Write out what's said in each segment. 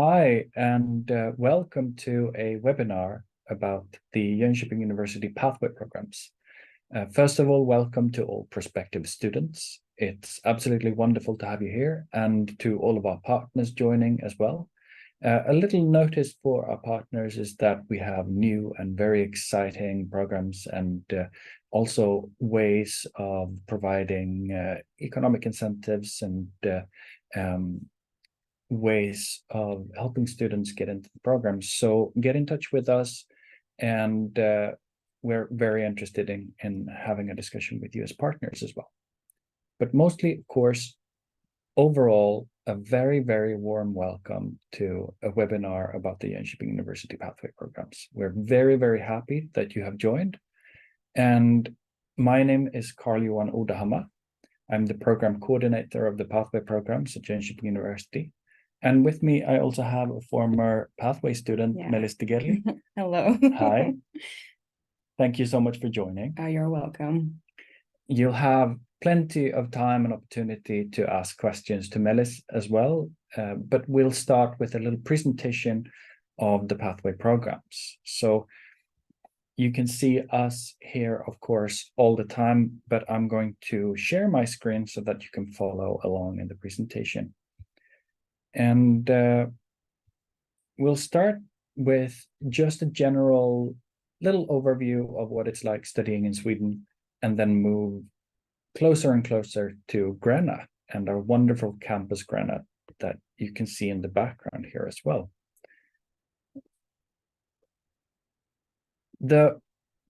Hi, and welcome to a webinar about the Jönköping University Pathway Programs. First of all, welcome to all prospective students. It's absolutely wonderful to have you here and to all of our partners joining as well. A little notice for our partners is that we have new and very exciting programs and also ways of providing economic incentives and ways of helping students get into the program. So get in touch with us, and we're very interested in having a discussion with you as partners as well. But mostly, of course, overall, a very, very warm welcome to a webinar about the Jönköping University Pathway Programs. We're very, very happy that you have joined. And my name is Carl-Johan Carolina Serra. I'm the program coordinator of the Pathway Programs at Jönköping University. And with me, I also have a former Pathway student, Melis Degerli. Hello. Hi. Thank you so much for joining. You're welcome. You'll have plenty of time and opportunity to ask questions to Melis as well, but we'll start with a little presentation of the Pathway Programs. So you can see us here, of course, all the time, but I'm going to share my screen so that you can follow along in the presentation. And we'll start with just a general little overview of what it's like studying in Sweden, and then move closer and closer to Gränna and our wonderful campus Gränna that you can see in the background here as well. The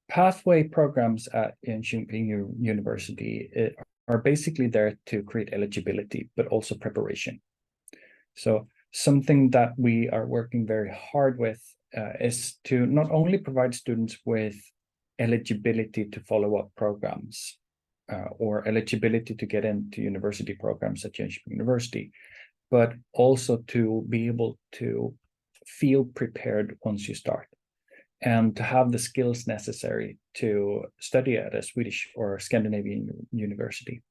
pathway programs at Jönköping University are basically there to create eligibility, but also preparation. So something that we are working very hard with is to not only provide students with eligibility to follow up programs or eligibility to get into university programs at Jönköping University, but also to be able to feel prepared once you start and to have the skills necessary to study at a Swedish or Scandinavian university.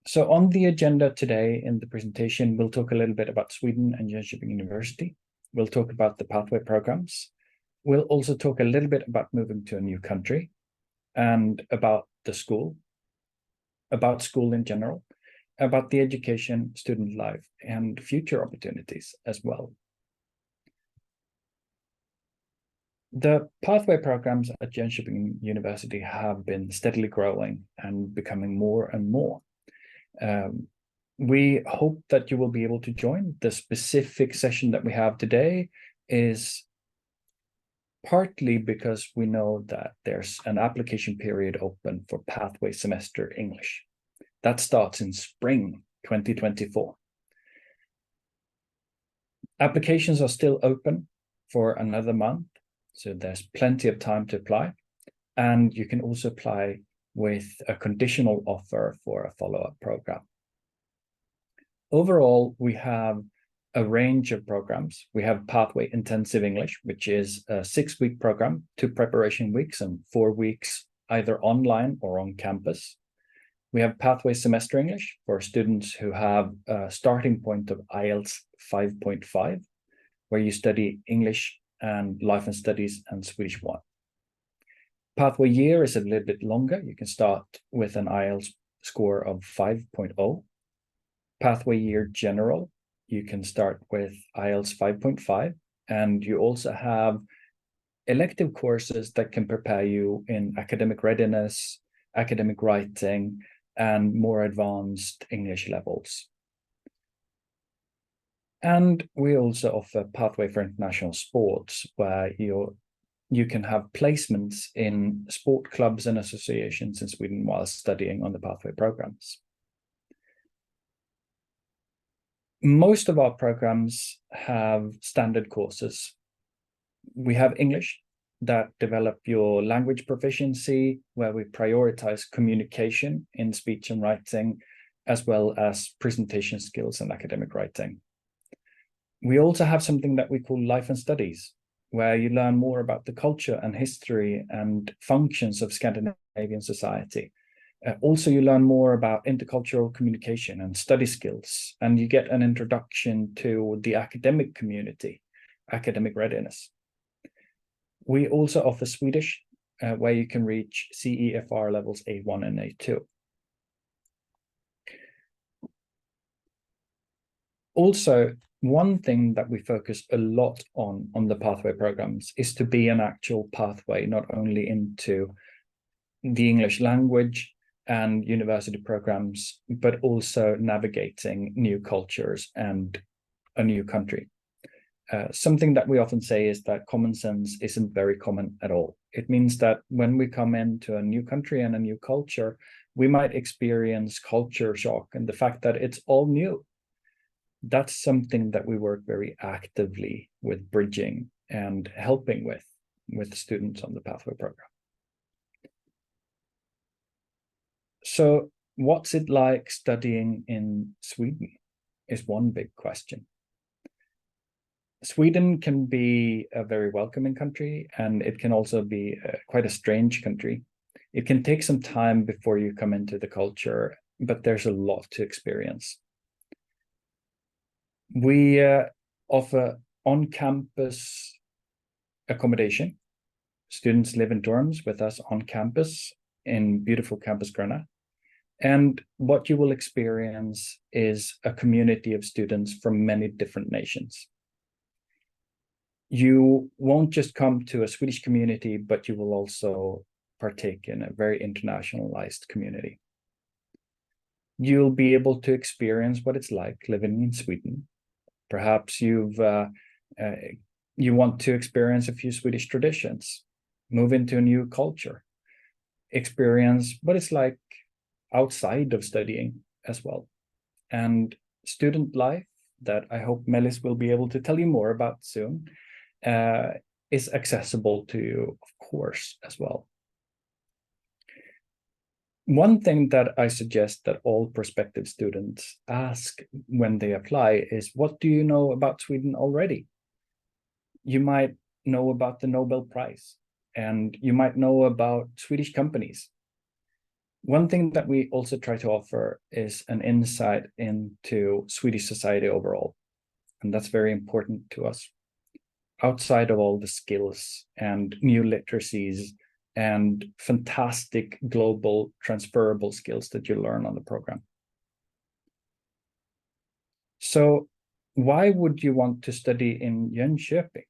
So on the agenda today in the presentation, we'll talk a little bit about Sweden and Jönköping University. We'll talk about the pathway programs. We'll also talk a little bit about moving to a new country and about the school, about school in general, about the education, student life, and future opportunities as well. The pathway programs at Jönköping University have been steadily growing and becoming more and more. We hope that you will be able to join. The specific session that we have today is partly because we know that there's an application period open for Pathway Semester English. That starts in spring 2024. Applications are still open for another month, so there's plenty of time to apply. And you can also apply with a conditional offer for a follow-up program. Overall, we have a range of programs. We have Pathway Intensive English, which is a 6-week program, 2 preparation weeks and 4 weeks either online or on campus. We have Pathway Semester English for students who have a starting point of IELTS 5.5, where you study English and Life and Studies and Swedish 1. Pathway year is a little bit longer. You can start with an IELTS score of 5.0. Pathway year general, you can start with IELTS 5.5, and you also have elective courses that can prepare you in academic readiness, academic writing, and more advanced English levels. And we also offer Pathway for International Sports, where you can have placements in sport clubs and associations in Sweden while studying on the pathway programs. Most of our programs have standard courses. We have English that develop your language proficiency, where we prioritize communication in speech and writing, as well as presentation skills and academic writing. We also have something that we call Life and Studies, where you learn more about the culture and history and functions of Scandinavian society. Also, you learn more about intercultural communication and study skills, and you get an introduction to the academic community, academic readiness. We also offer Swedish, where you can reach CEFR levels A1 and A2. Also, one thing that we focus a lot on the pathway programs is to be an actual pathway, not only into the English language and university programs, but also navigating new cultures and a new country. Something that we often say is that common sense isn't very common at all. It means that when we come into a new country and a new culture, we might experience culture shock and the fact that it's all new. That's something that we work very actively with bridging and helping with students on the pathway program. So what's it like studying in Sweden is one big question. Sweden can be a very welcoming country, and it can also be quite a strange country. It can take some time before you come into the culture, but there's a lot to experience. We offer on-campus accommodation. Students live in dorms with us on campus in beautiful campus Gröna. And what you will experience is a community of students from many different nations. You won't just come to a Swedish community, but you will also partake in a very internationalized community. You'll be able to experience what it's like living in Sweden. Perhaps you want to experience a few Swedish traditions, move into a new culture, experience what it's like outside of studying as well. And student life, that I hope Melis will be able to tell you more about soon, is accessible to you, of course, as well. One thing that I suggest that all prospective students ask when they apply is, what do you know about Sweden already? You might know about the Nobel Prize, and you might know about Swedish companies. One thing that we also try to offer is an insight into Swedish society overall, and that's very important to us. Outside of all the skills and new literacies and fantastic global transferable skills that you learn on the program. So why would you want to study in Jönköping?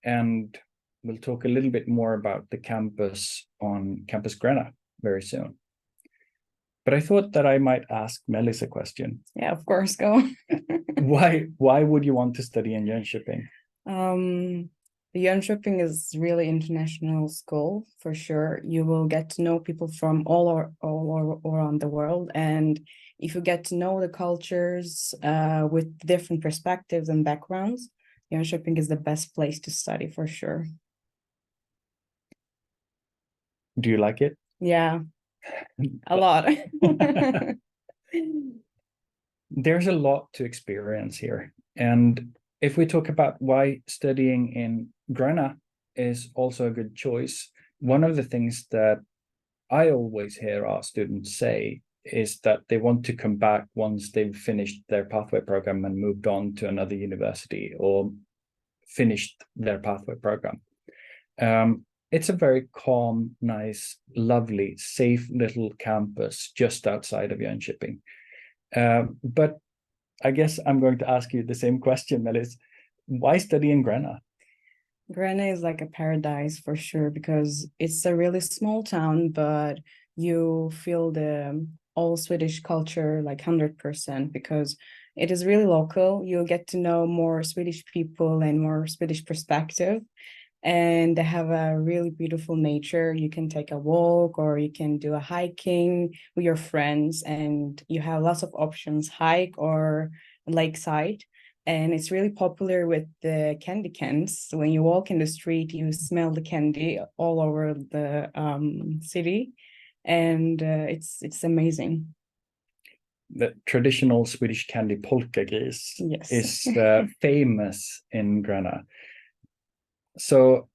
And we'll talk a little bit more about the campus on Campus Gröna very soon. But I thought that I might ask Melis a question. Yeah, of course, go. Why would you want to study in Jönköping? The Jönköping is really international school for sure. You will get to know people from all around the world, and if you get to know the cultures with different perspectives and backgrounds, Jönköping is the best place to study for sure. Do you like it? Yeah, a lot. There's a lot to experience here, and if we talk about why studying in Gröna is also a good choice, one of the things that I always hear our students say is that they want to come back once they've finished their pathway program and moved on to another university or finished their pathway program. It's a very calm, nice, lovely, safe little campus just outside of Jönköping. But I guess I'm going to ask you the same question, Melis. Why study in Gröna? Gröna is like a paradise for sure, because it's a really small town, but you feel the all Swedish culture like 100%, because it is really local. You'll get to know more Swedish people and more Swedish perspective. And they have a really beautiful nature. You can take a walk or you can do a hiking with your friends, and you have lots of options, hike or lakeside. And it's really popular with the candy cans. When you walk in the street, you smell the candy all over the city, and it's amazing. The traditional Swedish candy polkagris Yes. is famous in Gröna. So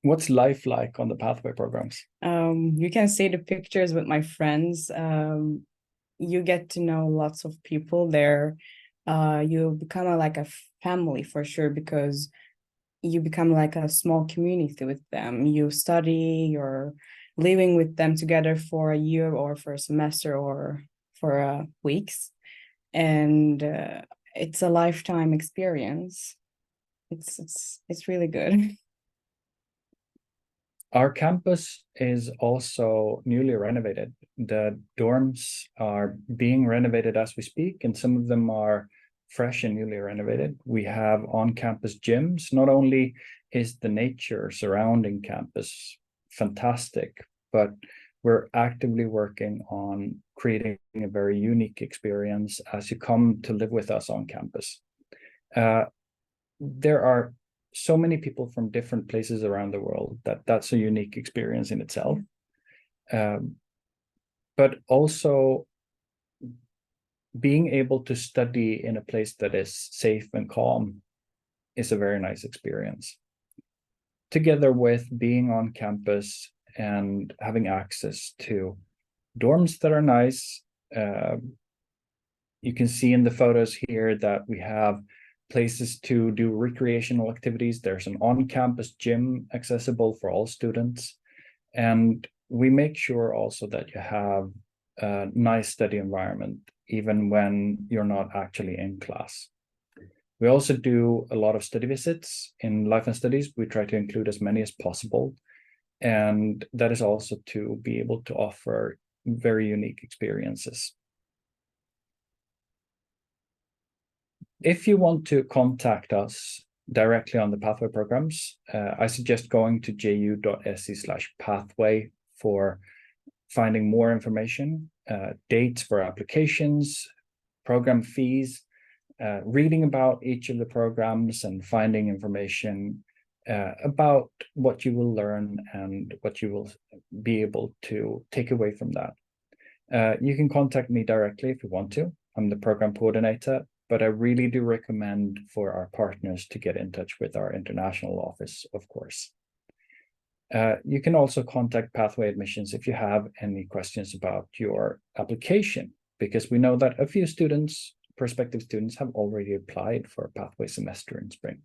What's life like on the pathway programs? You can see the pictures with my friends. You get to know lots of people there. You become like a family for sure, because you become like a small community with them. You study, you're living with them together for a year or for a semester or for weeks, and it's a lifetime experience. It's really good. Our campus is also newly renovated. The dorms are being renovated as we speak, and some of them are fresh and newly renovated. We have on-campus gyms. Not only is the nature surrounding campus fantastic, but we're actively working on creating a very unique experience as you come to live with us on campus. There are so many people from different places around the world that's a unique experience in itself. But also being able to study in a place that is safe and calm is a very nice experience. Together with being on campus and having access to dorms that are nice. You can see in the photos here that we have places to do recreational activities. There's an on-campus gym accessible for all students. And we make sure also that you have a nice study environment, even when you're not actually in class. We also do a lot of study visits in Life and Studies. We try to include as many as possible. And that is also to be able to offer very unique experiences. If you want to contact us directly on the pathway programs, I suggest going to ju.se/pathway for finding more information, dates for applications, program fees, reading about each of the programs and finding information about what you will learn and what you will be able to take away from that. You can contact me directly if you want to. I'm the program coordinator, but I really do recommend for our partners to get in touch with our international office, of course. You can also contact Pathway Admissions if you have any questions about your application, because we know that a few students, prospective students, have already applied for a Pathway semester in spring.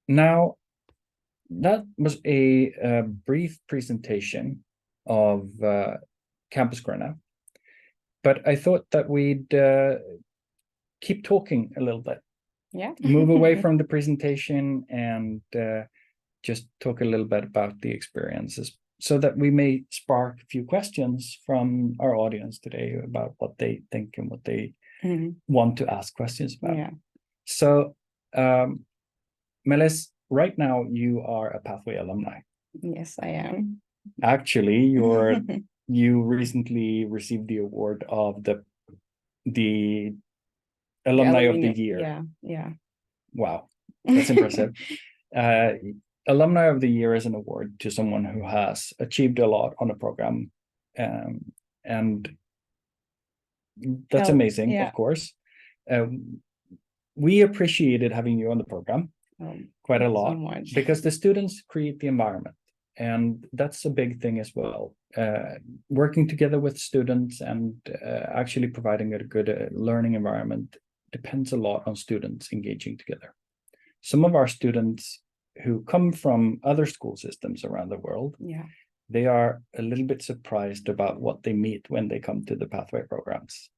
Now, that was a brief presentation of Campus Gröna, but I thought that we'd keep talking a little bit. Yeah. Move away from the presentation and just talk a little bit about the experiences so that we may spark a few questions from our audience today about what they think and what they want to ask questions about. Yeah. So, Melis, right now you are a Pathway alumni. Yes, I am. Actually, you recently received the award of the Alumni of the Year. Yeah, yeah. Wow, that's impressive. Alumni of the Year is an award to someone who has achieved a lot on a program, and that's amazing, yeah. of course. We appreciated having you on the program quite a lot, so because the students create the environment, and that's a big thing as well. Working together with students and actually providing a good learning environment depends a lot on students engaging together. Some of our students who come from other school systems around the world, they are a little bit surprised about what they meet when they come to the Pathway programs.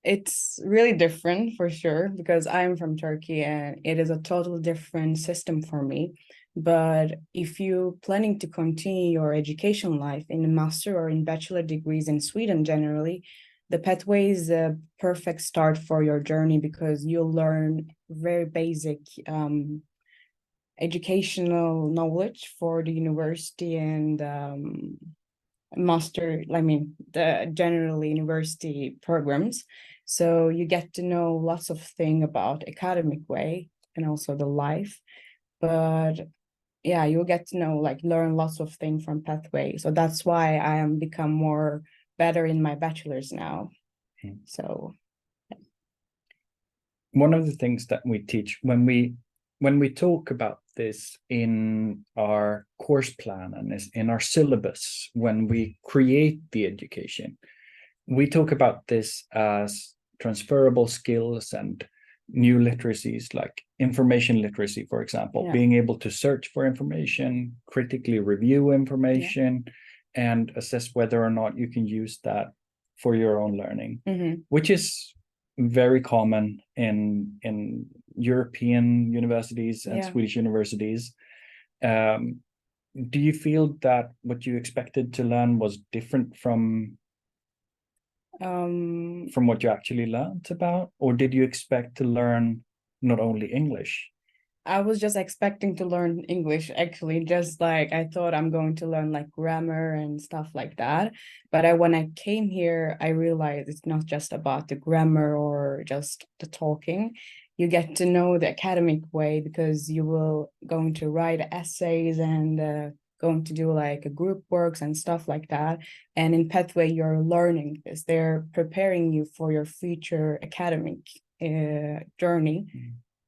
It's really different for sure, because I'm from Turkey and it is a totally different system for me. But if you're planning to continue your education life in a master or in bachelor degrees in Sweden generally, the Pathway is a perfect start for your journey, because you'll learn very basic educational knowledge for the university and master, the general university programs. So you get to know lots of things about academic way and also the life. But yeah, you'll get to know, learn lots of things from Pathway. So that's why I am become more better in my bachelor's now. So one of the things that we teach when we when we talk about this in our course plan and in our syllabus, when we create the education, we talk about this as transferable skills and new literacies like information literacy, for example, being able to search for information, critically review information, and assess whether or not you can use that for your own learning, which is very common in European universities and Swedish universities. Do you feel that what you expected to learn was different from what you actually learned about, or did you expect to learn not only English? I was just expecting to learn English, actually, just like I thought I'm going to learn like grammar and stuff like that. But when I came here, I realized it's not just about the grammar or just the talking. You get to know the academic way because you will going to write essays and going to do like a group works and stuff like that. And in Pathway, you're learning this. They're preparing you for your future academic journey.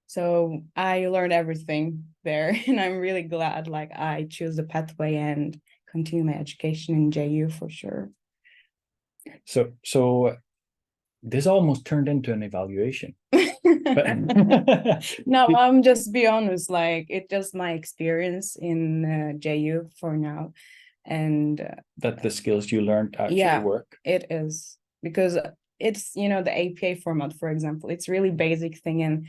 So I learned everything there, and I'm really glad like I choose the pathway and continue my education in JU for sure. So this almost turned into an evaluation. No, I'm just be honest, like it's just my experience in JU for now, and that the skills you learned actually work. It is, because it's, the APA format, for example, it's really basic thing, and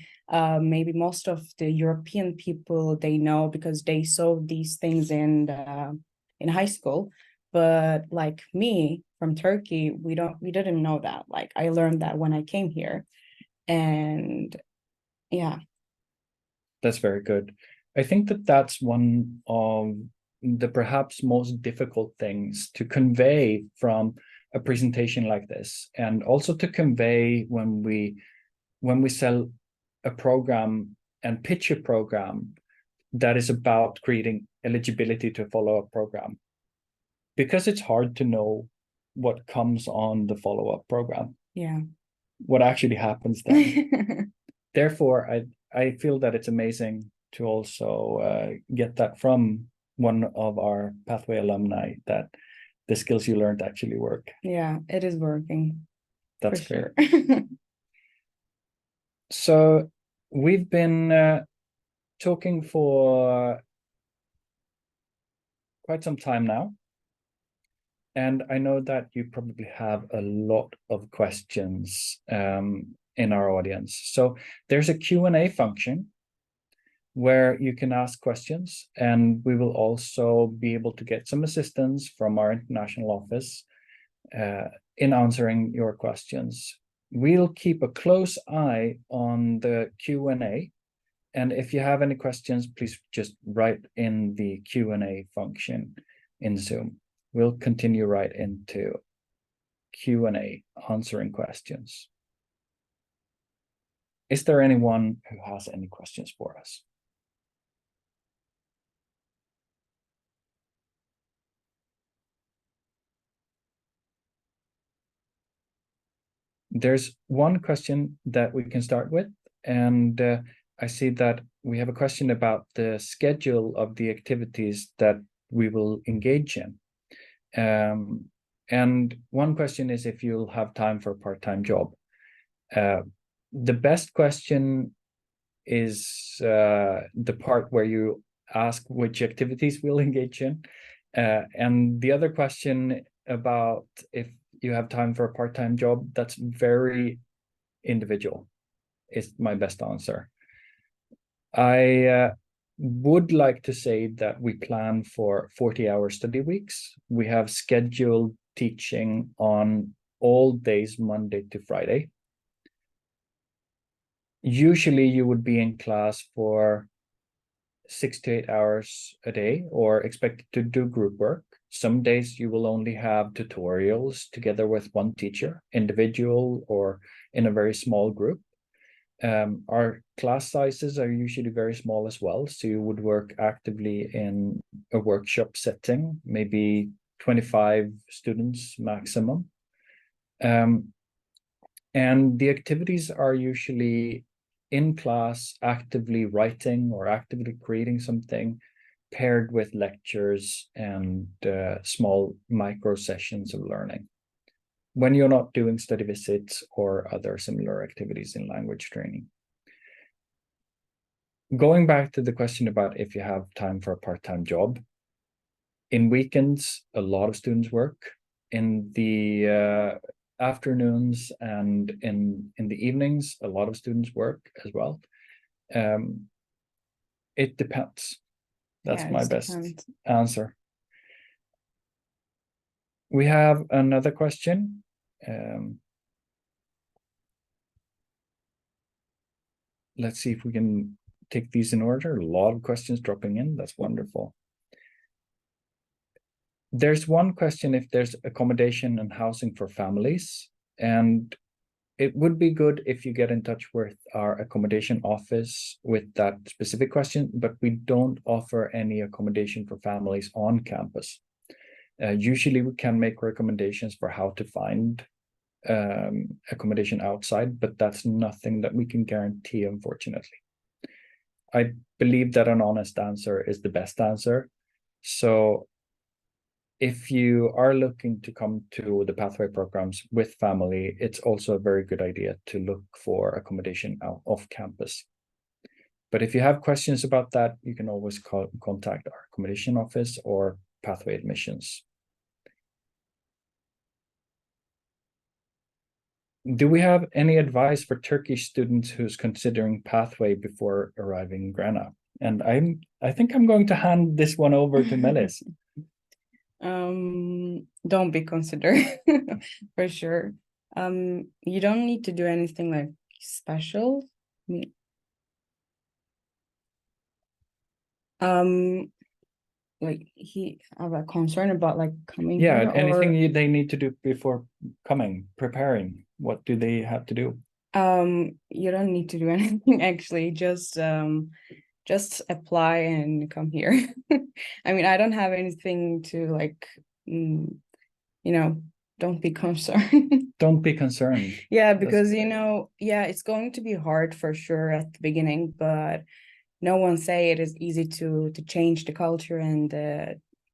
maybe most of the European people, they know because they saw these things in high school. But like me from Turkey, we didn't know that. Like I learned that when I came here, and that's very good. I think that's one of the perhaps most difficult things to convey from a presentation like this, and also to convey when we sell a program and pitch a program that is about creating eligibility to follow a program, because it's hard to know what comes on the follow-up program, what actually happens then. Therefore, I feel that it's amazing to also get that from one of our Pathway alumni, that the skills you learned actually work. Yeah, it is working. That's great. Sure. So we've been talking for quite some time now, and I know that you probably have a lot of questions in our audience. So there's a Q&A function where you can ask questions, and we will also be able to get some assistance from our international office in answering your questions. We'll keep a close eye on the Q&A, and if you have any questions, please just write in the Q&A function in Zoom. We'll continue right into Q&A, answering questions. Is there anyone who has any questions for us? There's one question that we can start with, and I see that we have a question about the schedule of the activities that we will engage in. And one question is if you'll have time for a part-time job. The best question is the part where you ask which activities we'll engage in. And the other question about if you have time for a part-time job, that's very individual, is my best answer. I would like to say that we plan for 40-hour study weeks. We have scheduled teaching on all days, Monday to Friday. Usually you would be in class for 6 to 8 hours a day, or expected to do group work. Some days you will only have tutorials together with one teacher, individual or in a very small group. Our class sizes are usually very small as well, so you would work actively in a workshop setting, maybe 25 students maximum. And the activities are usually in class actively writing or actively creating something, paired with lectures and small micro sessions of learning, when you're not doing study visits or other similar activities in language training. Going back to the question about if you have time for a part-time job, in weekends, a lot of students work. In the afternoons and in the evenings, a lot of students work as well. It depends. That's my best answer. We have another question. Let's see if we can take these in order. A lot of questions dropping in. That's wonderful. There's one question if there's accommodation and housing for families, and it would be good if you get in touch with our accommodation office with that specific question, but we don't offer any accommodation for families on campus. Usually we can make recommendations for how to find accommodation outside, but that's nothing that we can guarantee, unfortunately. I believe that an honest answer is the best answer. So if you are looking to come to the pathway programs with family, it's also a very good idea to look for accommodation out off campus. But if you have questions about that, you can always contact our accommodation office or pathway admissions. Do we have any advice for Turkish students who's considering pathway before arriving in Grana? And I think I'm going to hand this one over to Melis. Don't be considered for sure. You don't need to do anything like special. Like he have a concern about like coming here, anything they need to do before coming, preparing. What do they have to do? You don't need to do anything actually. Just apply and come here. I mean, I don't have anything to like, don't be concerned. Don't be concerned. Yeah, because it's going to be hard for sure at the beginning, but no one say it is easy to change the culture and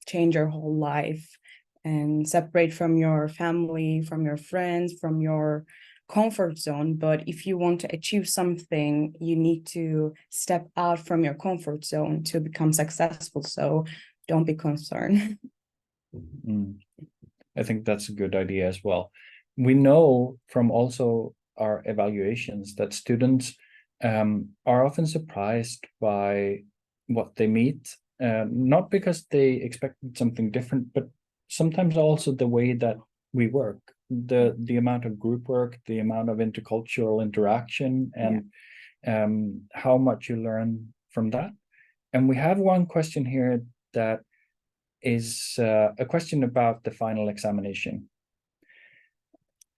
change your whole life and separate from your family, from your friends, from your comfort zone. But if you want to achieve something, you need to step out from your comfort zone to become successful. So don't be concerned. I think that's a good idea as well. We know from also our evaluations that students are often surprised by what they meet, not because they expected something different, but sometimes also the way that we work, the amount of group work, the amount of intercultural interaction, and how much you learn from that. And we have one question here that is a question about the final examination.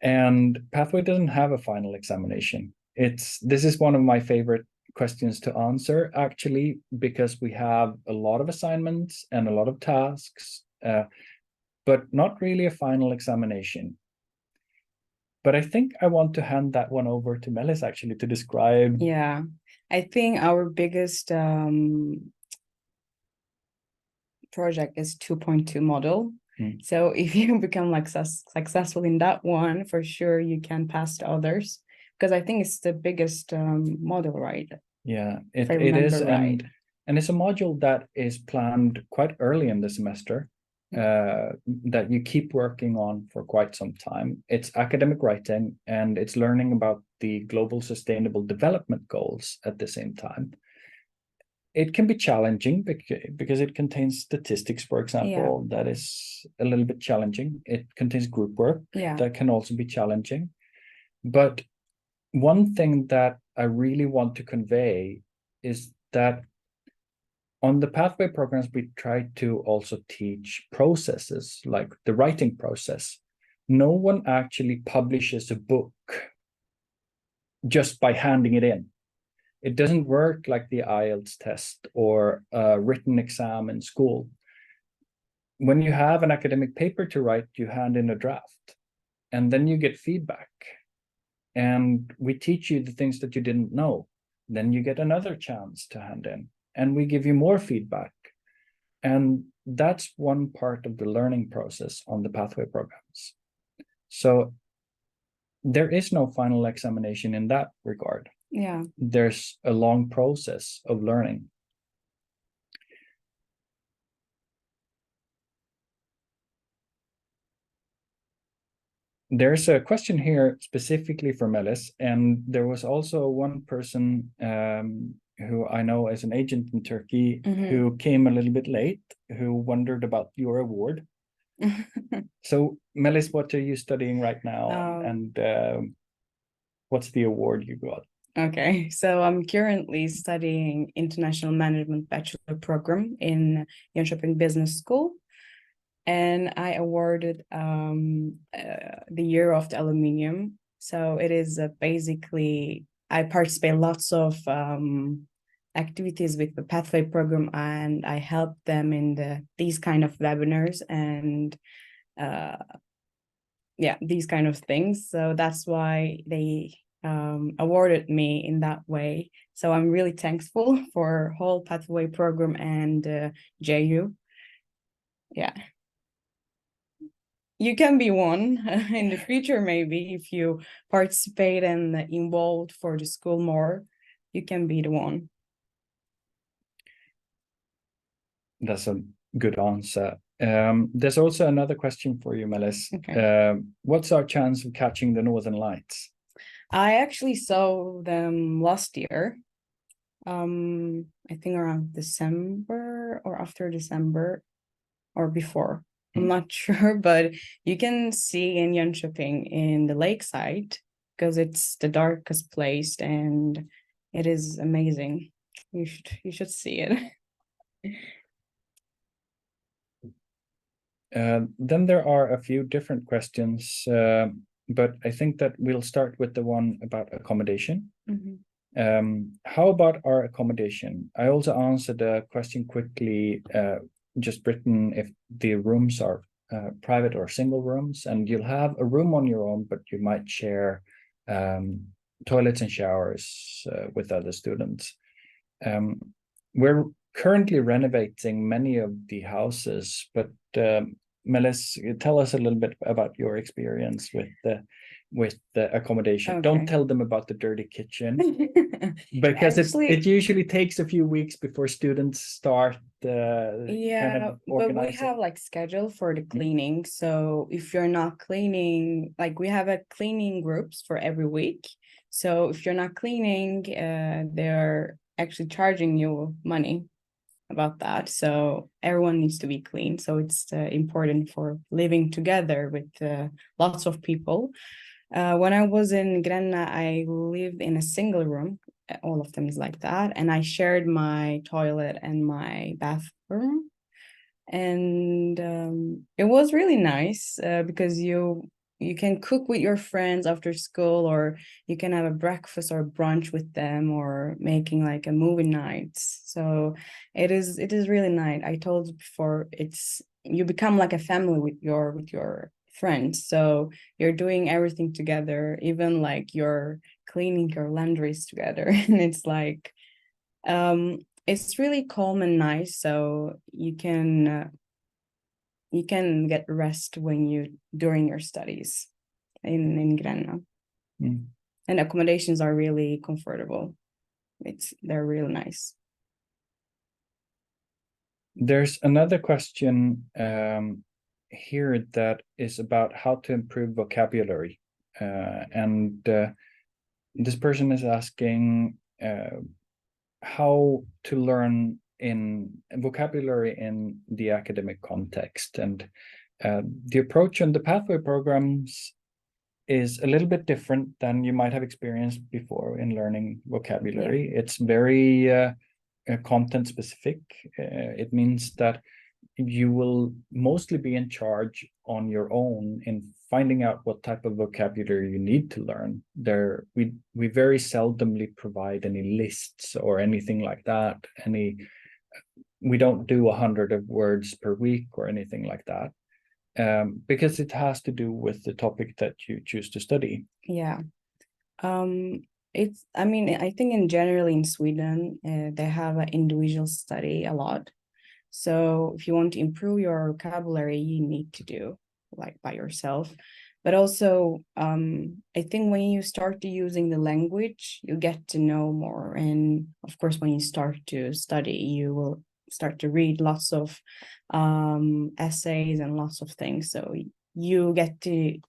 And Pathway doesn't have a final examination. This is one of my favorite questions to answer, actually, because we have a lot of assignments and a lot of tasks, but not really a final examination. But I think I want to hand that one over to Melis actually to describe. Yeah, I think our biggest project is 2.2 model. So if you become like successful in that one, for sure you can pass to others, because I think it's the biggest model, right? Yeah, it is, right. And it's a module that is planned quite early in the semester, that you keep working on for quite some time. It's academic writing and it's learning about the global sustainable development goals at the same time. It can be challenging because it contains statistics, for example, that is a little bit challenging. It contains group work that can also be challenging. But one thing that I really want to convey is that on the pathway programs, we try to also teach processes like the writing process. No one actually publishes a book just by handing it in. It doesn't work like the IELTS test or a written exam in school. When you have an academic paper to write, you hand in a draft and then you get feedback. And we teach you the things that you didn't know. then you get another chance to hand in, and we give you more feedback. And that's one part of the learning process on the pathway programs. So there is no final examination in that regard. Yeah. There's a long process of learning. There's a question here specifically for Melis, and there was also one person who I know as an agent in Turkey who came a little bit late, who wondered about your award. So Melis, what are you studying right now, and what's the award you got? Okay, so I'm currently studying International Management Bachelor Program in Jönköping Business School. And I awarded the year of the aluminium. So it is basically, I participate lots of activities with the pathway program, and I help them in these kind of webinars and these kind of things. So that's why they awarded me in that way. So I'm really thankful for whole pathway program and JU. Yeah. You can be one in the future, maybe, if you participate and involved for the school more, you can be the one. That's a good answer. There's also another question for you, Melis. Okay. What's our chance of catching the Northern Lights? I actually saw them last year. I think around December or after December or before. I'm not sure, but you can see in Jönköping in the lakeside because it's the darkest place and it is amazing. You should see it. Then there are a few different questions, but I think that we'll start with the one about accommodation. How about our accommodation? I also answered a question quickly, just written if the rooms are private or single rooms, and you'll have a room on your own, but you might share toilets and showers with other students. We're currently renovating many of the houses, but Melis, tell us a little bit about your experience with the accommodation. Okay. Don't tell them about the dirty kitchen because actually, it usually takes a few weeks before students start kind of but we have like schedule for the cleaning. So if you're not cleaning, like we have a cleaning groups for every week. So if you're not cleaning, they're actually charging you money about that. So everyone needs to be clean. So it's important for living together with lots of people. When I was in Gränna, I lived in a single room. All of them is like that. And I shared my toilet and my bathroom. And it was really nice because you can cook with your friends after school, or you can have a breakfast or brunch with them, or making like a movie night. So it is really nice. I told you before, you become like a family with your friends. So you're doing everything together, even like you're cleaning your laundries together. And it's like it's really calm and nice. So you can get rest during your studies in Gränna. And accommodations are really comfortable. They're really nice. There's another question here that is about how to improve vocabulary, and this person is asking how to learn in vocabulary in the academic context. And the approach on the pathway programs is a little bit different than you might have experienced before in learning vocabulary. Yeah. It's very content specific. It means that you will mostly be in charge on your own in finding out what type of vocabulary you need to learn. We very seldomly provide any lists or anything like that. We don't do 100 of words per week or anything like that, because it has to do with the topic that you choose to study. Yeah. I mean, I think in general in Sweden, they have an individual study a lot. So if you want to improve your vocabulary, you need to do like by yourself. But also, I think when you start to using the language, you get to know more. And of course, when you start to study, you will start to read lots of essays and lots of things. So you get to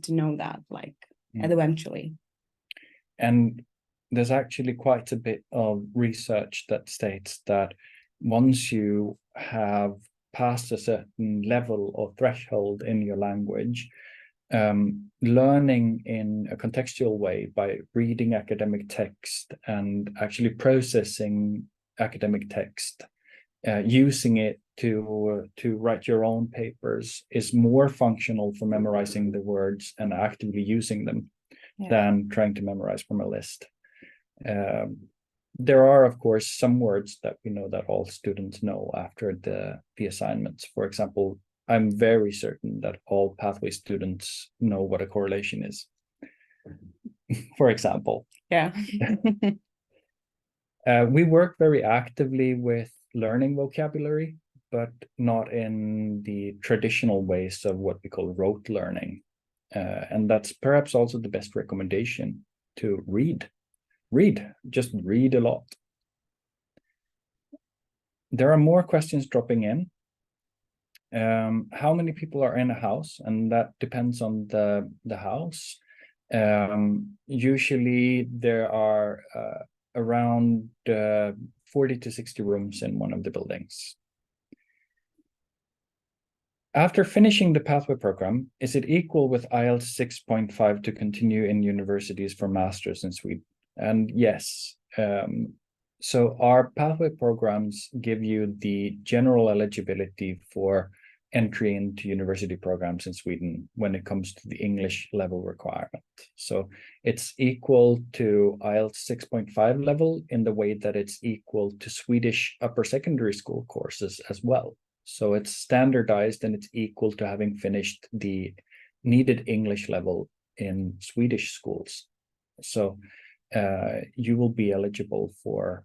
know that like eventually. And there's actually quite a bit of research that states that once you have passed a certain level or threshold in your language, learning in a contextual way by reading academic text and actually processing academic text, using it to write your own papers is more functional for memorizing the words and actively using them than trying to memorize from a list. There are, of course, some words that we know that all students know after the assignments. For example, I'm very certain that all pathway students know what a correlation is, for example. Yeah. We work very actively with learning vocabulary, but not in the traditional ways of what we call rote learning. And that's perhaps also the best recommendation, to read. Just read a lot. There are more questions dropping in. How many people are in a house? And that depends on the house. Usually there are around 40 to 60 rooms in one of the buildings. After finishing the pathway program, is it equal with IELTS 6.5 to continue in universities for masters in Sweden? And yes, so our pathway programs give you the general eligibility for entry into university programs in Sweden when it comes to the English level requirement. So it's equal to IELTS 6.5 level in the way that it's equal to Swedish upper secondary school courses as well. So it's standardized and it's equal to having finished the needed English level in Swedish schools. So you will be eligible for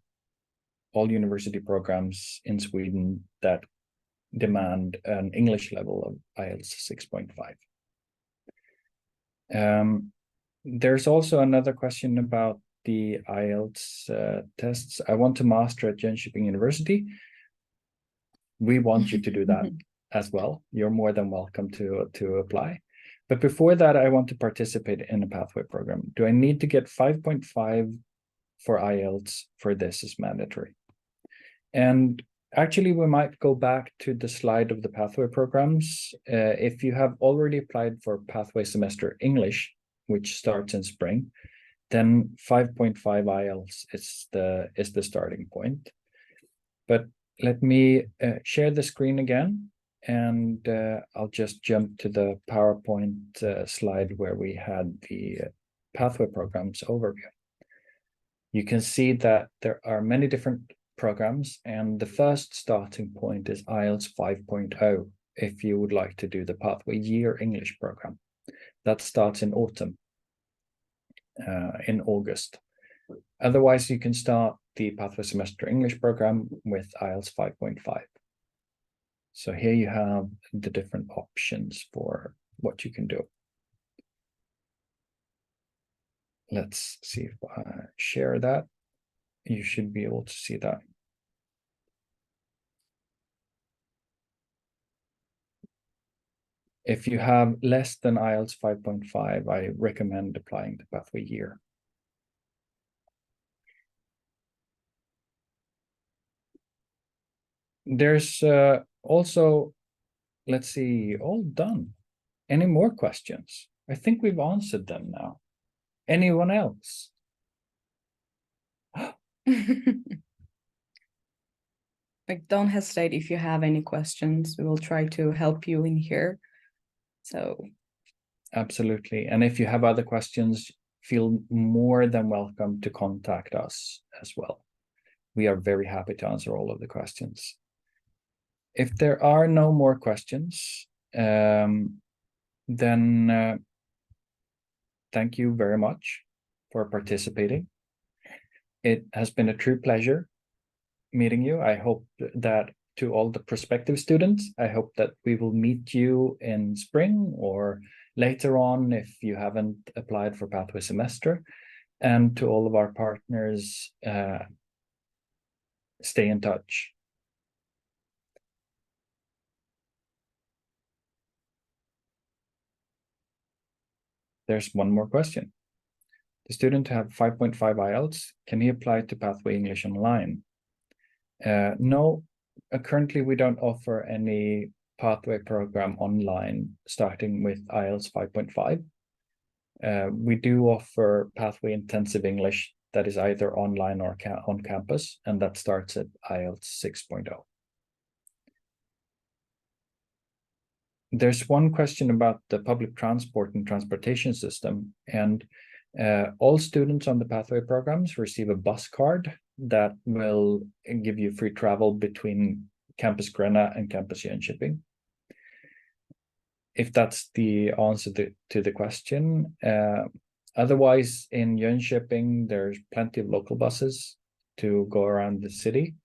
all university programs in Sweden that demand an English level of IELTS 6.5. There's also another question about the IELTS tests. I want to master at Jönköping University. We want you to do that as well. You're more than welcome to apply. But before that, I want to participate in a pathway program. Do I need to get 5.5 for IELTS for this is mandatory? And actually, we might go back to the slide of the pathway programs. If you have already applied for pathway semester English, which starts in spring, then 5.5 IELTS is the starting point. But let me share the screen again, and I'll just jump to the PowerPoint slide where we had the pathway programs overview. You can see that there are many different programs, and the first starting point is IELTS 5.0 if you would like to do the pathway year English program. That starts in autumn, in August. Otherwise, you can start the pathway semester English program with IELTS 5.5. So here you have the different options for what you can do. Let's see if I share that. You should be able to see that. If you have less than IELTS 5.5, I recommend applying the pathway year. There's also, let's see, all done. Any more questions? I think we've answered them now. Anyone else? Like, don't hesitate if you have any questions. We will try to help you in here. So absolutely. And if you have other questions, feel more than welcome to contact us as well. We are very happy to answer all of the questions. If there are no more questions, then thank you very much. for participating. It has been a true pleasure meeting you. I hope that to all the prospective students, I hope that we will meet you in spring or later on if you haven't applied for pathway semester. And to all of our partners, stay in touch. There's one more question. The student have 5.5 IELTS, can he apply to Pathway English Online? No, currently we don't offer any pathway program online starting with IELTS 5.5. We do offer Pathway Intensive English that is either online or on campus, and that starts at IELTS 6.0. There's one question about the public transport and transportation system, and all students on the pathway programs receive a bus card that will give you free travel between Campus Gränna and Campus Jönköping. If that's the answer to the question. Otherwise, in Jönköping, there's plenty of local buses to go around the city.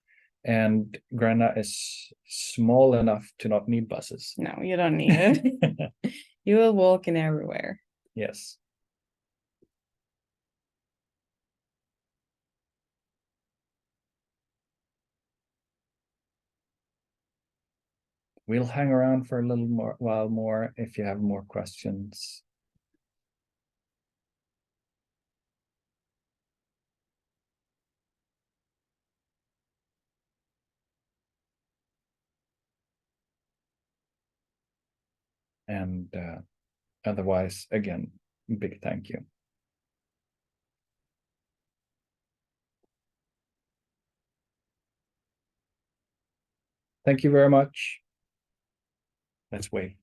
And Gränna is small enough to not need buses. No, you don't need it. You will walk in everywhere. Yes. We'll hang around for a little while more if you have more questions. And otherwise, again, big thank you. Thank you very much. Let's wait.